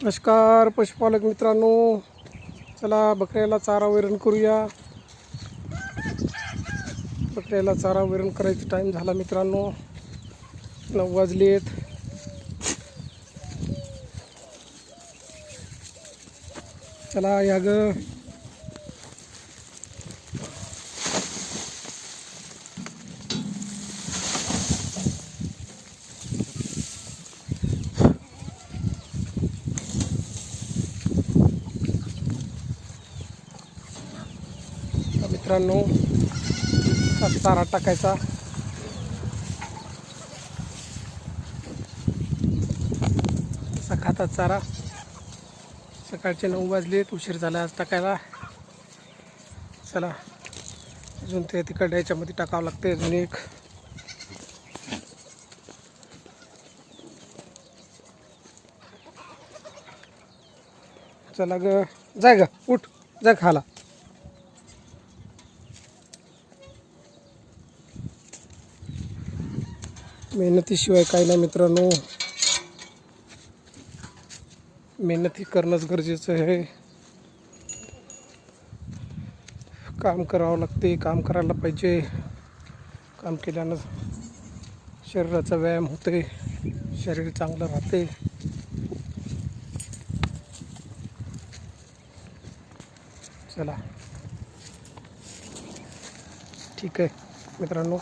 नमस्कार पशुपालक मित्रांनो, चला बकऱ्याला चारा वैरण करूया। बकऱ्याला चारा वैरण करायचा टाइम झाला मित्रांनो, 9 वाजलेत। चला या ग। मित्रांनो चारा टाकायचा। असा खातात चारा। सकाळचे 9 वाजलेत, उशीर झाला आज टाकायला। चला अजून ते तिकडे याच्यामध्ये टाकावं लागते अजून एक। चला ग, जाय ग, उठ जा खाला। मेहनतीशिवाय काही नाही मित्रांनो, मेहनती करणंच गरजेचं आहे। काम करावं लागते, काम करायला पाहिजे। काम केल्यानं शरीराचा व्यायाम होते, शरीर चांगलं राहते। चला ठीक आहे मित्रांनो।